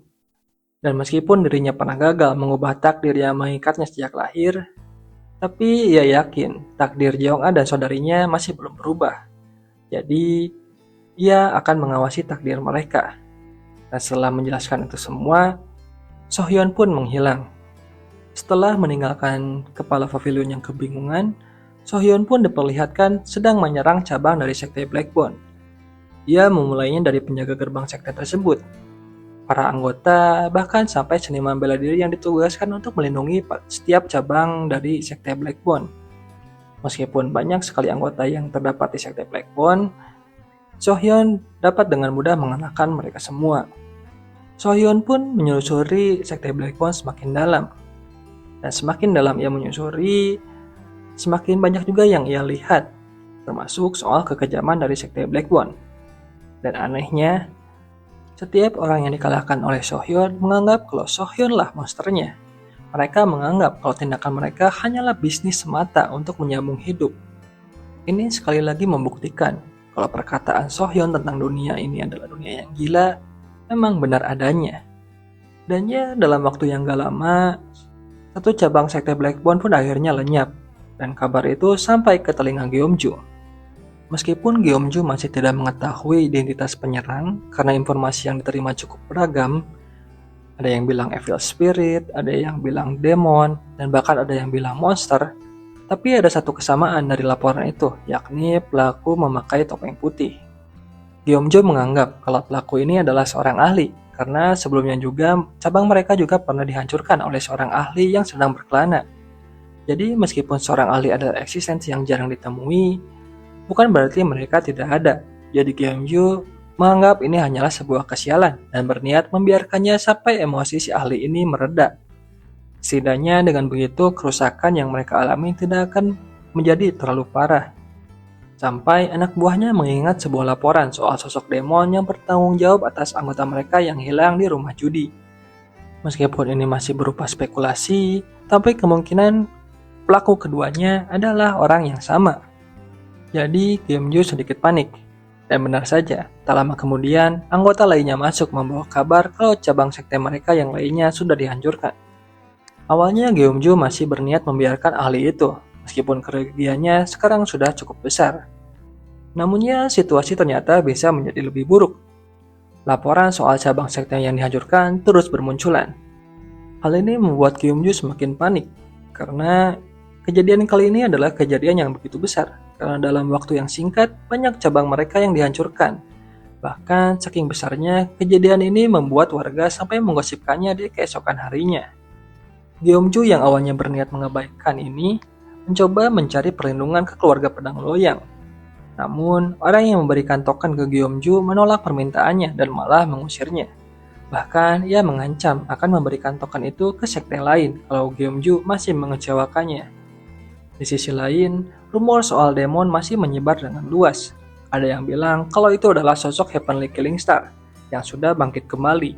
Dan meskipun dirinya pernah gagal mengubah takdir yang mengikatnya sejak lahir, tapi ia yakin takdir Jeong-a dan saudarinya masih belum berubah. Jadi, ia akan mengawasi takdir mereka. Dan setelah menjelaskan itu semua, Sohyeon pun menghilang. Setelah meninggalkan kepala pavilion yang kebingungan, Sohyeon pun diperlihatkan sedang menyerang cabang dari sekte Blackbone. Ia memulainya dari penjaga gerbang sekte tersebut. Para anggota bahkan sampai seniman bela diri yang ditugaskan untuk melindungi setiap cabang dari sekte Blackbone. Meskipun banyak sekali anggota yang terdapat di sekte Blackbone, Sohyeon dapat dengan mudah mengalahkan mereka semua. Sohyeon pun menyusuri sekte Blackbone semakin dalam. Dan semakin dalam ia menyusuri, semakin banyak juga yang ia lihat, termasuk soal kekejaman dari sekte Blackbone. Dan anehnya, setiap orang yang dikalahkan oleh Sohyeon menganggap kalau Sohyeon lah monsternya. Mereka menganggap kalau tindakan mereka hanyalah bisnis semata untuk menyambung hidup. Ini sekali lagi membuktikan kalau perkataan Sohyeon tentang dunia ini adalah dunia yang gila, memang benar adanya. Dan ya dalam waktu yang gak lama, Satu cabang sekte Blackbone pun akhirnya lenyap, dan kabar itu sampai ke telinga Gyeongju. Meskipun Gyeongju masih tidak mengetahui identitas penyerang karena informasi yang diterima cukup beragam, ada yang bilang evil spirit, ada yang bilang demon, dan bahkan ada yang bilang monster. Tapi ada satu kesamaan dari laporan itu, yakni pelaku memakai topeng putih. Gyeongju menganggap kalau pelaku ini adalah seorang ahli, karena sebelumnya juga cabang mereka juga pernah dihancurkan oleh seorang ahli yang sedang berkelana. Jadi meskipun seorang ahli adalah eksistensi yang jarang ditemui, bukan berarti mereka tidak ada. Jadi Gyeongju menganggap ini hanyalah sebuah kesialan dan berniat membiarkannya sampai emosi si ahli ini mereda. Setidaknya dengan begitu kerusakan yang mereka alami tidak akan menjadi terlalu parah. Sampai anak buahnya mengingat sebuah laporan soal sosok demon yang bertanggung jawab atas anggota mereka yang hilang di rumah judi. Meskipun ini masih berupa spekulasi, tapi kemungkinan pelaku keduanya adalah orang yang sama. Jadi Gyeongju sedikit panik. Dan benar saja, tak lama kemudian anggota lainnya masuk membawa kabar kalau cabang sekte mereka yang lainnya sudah dihancurkan. Awalnya Gyeongju masih berniat membiarkan ahli itu, meskipun kerugiannya sekarang sudah cukup besar. Namunnya situasi ternyata bisa menjadi lebih buruk. Laporan soal cabang sekte yang dihancurkan terus bermunculan. Hal ini membuat Gyeongju semakin panik, karena kejadian kali ini adalah kejadian yang begitu besar. Karena dalam waktu yang singkat, banyak cabang mereka yang dihancurkan. Bahkan saking besarnya, kejadian ini membuat warga sampai menggosipkannya di keesokan harinya. Gyeongju yang awalnya berniat mengabaikan ini, mencoba mencari perlindungan ke keluarga pedang loyang. Namun, orang yang memberikan token ke Gyeongju menolak permintaannya dan malah mengusirnya. Bahkan, ia mengancam akan memberikan token itu ke sekte lain kalau Gyeongju masih mengecewakannya. Di sisi lain, rumor soal demon masih menyebar dengan luas. Ada yang bilang kalau itu adalah sosok Heavenly Killing Star yang sudah bangkit kembali.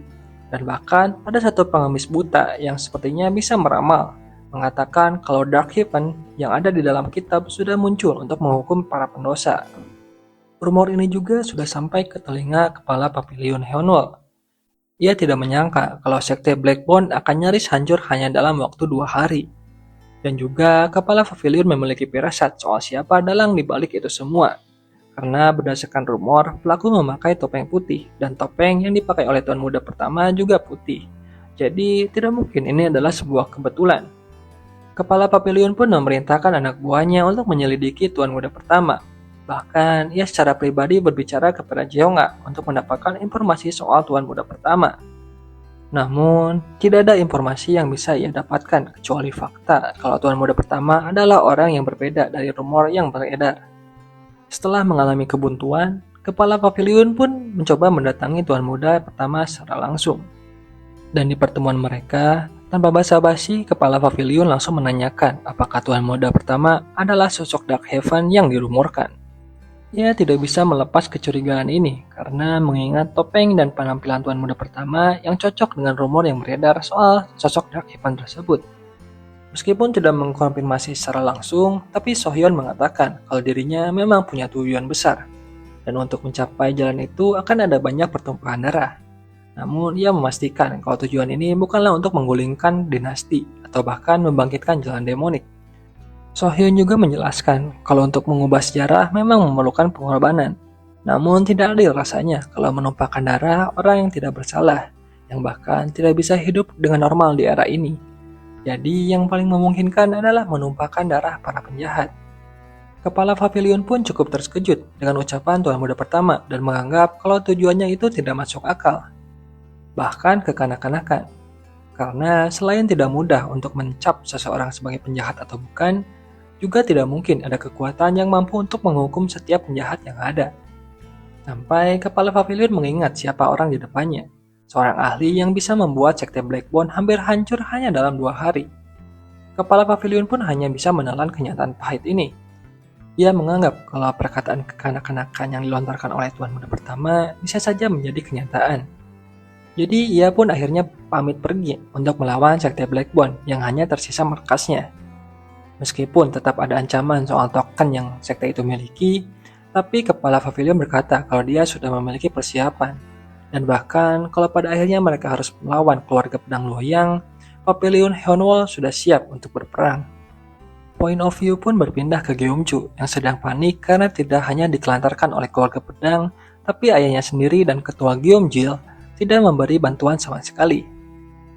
Dan bahkan ada satu pengemis buta yang sepertinya bisa meramal, mengatakan kalau Dark Heaven yang ada di dalam kitab sudah muncul untuk menghukum para pendosa. Rumor ini juga sudah sampai ke telinga kepala Pavilion Heonwol. Ia tidak menyangka kalau sekte Blackbone akan nyaris hancur hanya dalam waktu 2 hari. Dan juga kepala pavilion memiliki firasat soal siapa dalang di balik itu semua. Karena berdasarkan rumor, pelaku memakai topeng putih dan topeng yang dipakai oleh Tuan Muda pertama juga putih. Jadi tidak mungkin ini adalah sebuah kebetulan. Kepala pavilion pun memerintahkan anak buahnya untuk menyelidiki Tuan Muda pertama. Bahkan ia secara pribadi berbicara kepada Jeongga untuk mendapatkan informasi soal Tuan Muda pertama. Namun, tidak ada informasi yang bisa ia dapatkan kecuali fakta kalau Tuan Muda pertama adalah orang yang berbeda dari rumor yang beredar. Setelah mengalami kebuntuan, kepala pavilion pun mencoba mendatangi Tuan Muda pertama secara langsung. Dan di pertemuan mereka, tanpa basa-basi, kepala pavilion langsung menanyakan apakah Tuan Muda pertama adalah sosok Dark Heaven yang dirumorkan. Ia tidak bisa melepas kecurigaan ini karena mengingat topeng dan penampilan Tuan Muda pertama yang cocok dengan rumor yang beredar soal sosok Dark Heaven tersebut. Meskipun tidak mengkonfirmasi secara langsung, tapi Sohyeon mengatakan kalau dirinya memang punya tujuan besar. Dan untuk mencapai jalan itu akan ada banyak pertumpahan darah. Namun ia memastikan kalau tujuan ini bukanlah untuk menggulingkan dinasti atau bahkan membangkitkan jalan demonik. Sohyeon juga menjelaskan kalau untuk mengubah sejarah memang memerlukan pengorbanan. Namun tidak adil rasanya kalau menumpahkan darah orang yang tidak bersalah, yang bahkan tidak bisa hidup dengan normal di era ini. Jadi yang paling memungkinkan adalah menumpahkan darah para penjahat. Kepala pavilion pun cukup terkejut dengan ucapan Tuan Muda pertama dan menganggap kalau tujuannya itu tidak masuk akal. Bahkan kekanak-kanakan. Karena selain tidak mudah untuk mencap seseorang sebagai penjahat atau bukan, juga tidak mungkin ada kekuatan yang mampu untuk menghukum setiap penjahat yang ada. Sampai kepala pavilion mengingat siapa orang di depannya, seorang ahli yang bisa membuat sekte Blackbone hampir hancur hanya dalam 2 hari. Kepala pavilion pun hanya bisa menelan kenyataan pahit ini. Ia menganggap kalau perkataan kekanak-kanakan yang dilontarkan oleh Tuan Muda pertama bisa saja menjadi kenyataan. Jadi ia pun akhirnya pamit pergi untuk melawan sekte Blackbone yang hanya tersisa markasnya. Meskipun tetap ada ancaman soal token yang sekte itu miliki, tapi kepala pavilion berkata kalau dia sudah memiliki persiapan. Dan bahkan kalau pada akhirnya mereka harus melawan keluarga pedang loyang, Papilion Hyunwoo sudah siap untuk berperang. Point of view pun berpindah ke Gyeongju yang sedang panik karena tidak hanya ditelantarkan oleh keluarga pedang, tapi ayahnya sendiri dan ketua Gyeongjil tidak memberi bantuan sama sekali.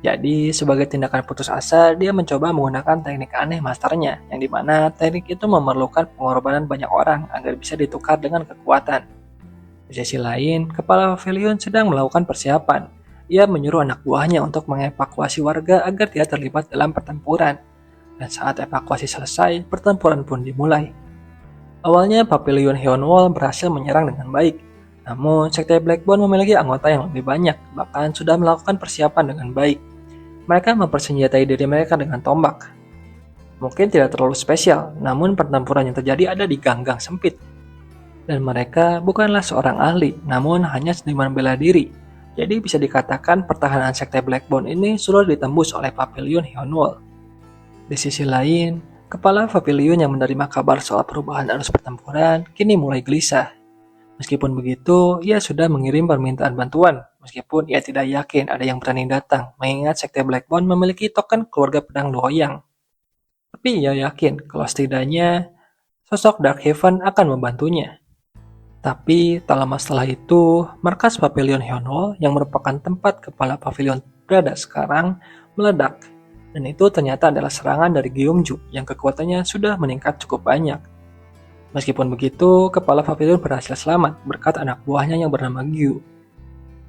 Jadi, sebagai tindakan putus asa, dia mencoba menggunakan teknik aneh masternya, yang dimana teknik itu memerlukan pengorbanan banyak orang agar bisa ditukar dengan kekuatan. Di sisi lain, kepala pavilion sedang melakukan persiapan. Ia menyuruh anak buahnya untuk mengevakuasi warga agar tidak terlibat dalam pertempuran. Dan saat evakuasi selesai, pertempuran pun dimulai. Awalnya, Pavilion Hyunwoo berhasil menyerang dengan baik. Namun, Sekte Blackbone memiliki anggota yang lebih banyak, bahkan sudah melakukan persiapan dengan baik. Mereka mempersenjatai diri mereka dengan tombak. Mungkin tidak terlalu spesial, namun pertempuran yang terjadi ada di gang-gang sempit. Dan mereka bukanlah seorang ahli, namun hanya seniman bela diri. Jadi bisa dikatakan pertahanan Sekte Blackbone ini sudah ditembus oleh Pavilion Hyunwoo. Di sisi lain, kepala Pavilion yang menerima kabar soal perubahan arus pertempuran kini mulai gelisah. Meskipun begitu, ia sudah mengirim permintaan bantuan, meskipun ia tidak yakin ada yang berani datang, mengingat Sekte Blackbone memiliki token keluarga pedang Luoyang. Tapi ia yakin kalau setidaknya sosok Darkhaven akan membantunya. Tapi tak lama setelah itu, markas Pavilion Hyunwoo yang merupakan tempat kepala pavilion berada sekarang meledak. Dan itu ternyata adalah serangan dari Gyeongju yang kekuatannya sudah meningkat cukup banyak. Meskipun begitu, kepala pavilion berhasil selamat berkat anak buahnya yang bernama Gyu.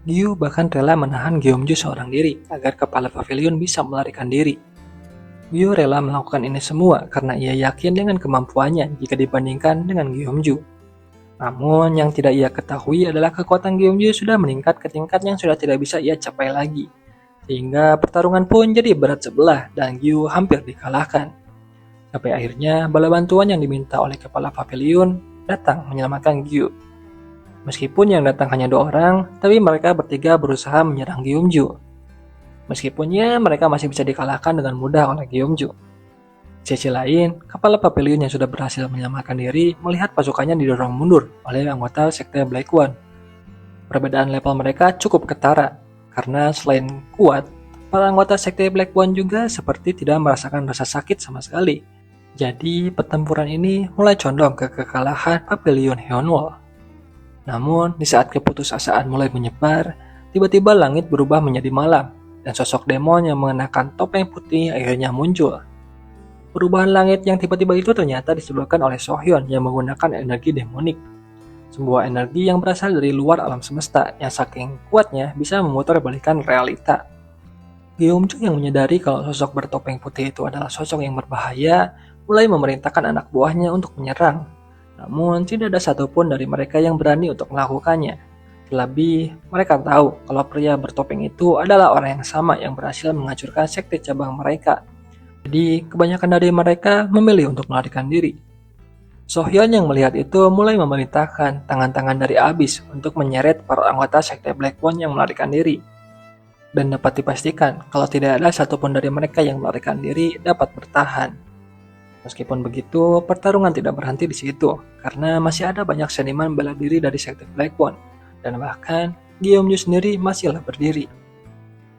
Gyu bahkan rela menahan Gyeongju seorang diri agar kepala pavilion bisa melarikan diri. Gyu rela melakukan ini semua karena ia yakin dengan kemampuannya jika dibandingkan dengan Gyeongju. Namun yang tidak ia ketahui adalah kekuatan Gyeongju sudah meningkat ke tingkat yang sudah tidak bisa ia capai lagi. Sehingga pertarungan pun jadi berat sebelah dan Gyu hampir dikalahkan. Sampai akhirnya bala bantuan yang diminta oleh kepala pavilion datang menyelamatkan Gyu. Meskipun yang datang hanya 2 orang, tapi mereka bertiga berusaha menyerang Gyeongju. Meskipun mereka masih bisa dikalahkan dengan mudah oleh Gyeongju. Di sisi lain, kepala pavilion yang sudah berhasil menyelamatkan diri melihat pasukannya didorong mundur oleh anggota Sekte Black One. Perbedaan level mereka cukup ketara, karena selain kuat, para anggota Sekte Black One juga seperti tidak merasakan rasa sakit sama sekali. Jadi, pertempuran ini mulai condong ke kekalahan Pavilion Hyunwoo. Namun, di saat keputusasaan mulai menyebar, tiba-tiba langit berubah menjadi malam, dan sosok demon yang mengenakan topeng putih akhirnya muncul. Perubahan langit yang tiba-tiba itu ternyata disebabkan oleh Sohyun yang menggunakan energi demonik. Sebuah energi yang berasal dari luar alam semesta yang saking kuatnya bisa memutar balikan realita. Gyeongju yang menyadari kalau sosok bertopeng putih itu adalah sosok yang berbahaya, mulai memerintahkan anak buahnya untuk menyerang. Namun tidak ada satupun dari mereka yang berani untuk melakukannya. Terlebih, mereka tahu kalau pria bertopeng itu adalah orang yang sama yang berhasil menghancurkan sekte cabang mereka. Jadi, kebanyakan dari mereka memilih untuk melarikan diri. Sohyun yang melihat itu mulai memerintahkan tangan-tangan dari Abyss untuk menyeret para anggota sekte Black One yang melarikan diri. Dan dapat dipastikan kalau tidak ada satupun dari mereka yang melarikan diri dapat bertahan. Meskipun begitu, pertarungan tidak berhenti di situ, karena masih ada banyak seniman bela diri dari Sekte Black One, dan bahkan Gyeongju sendiri masihlah berdiri.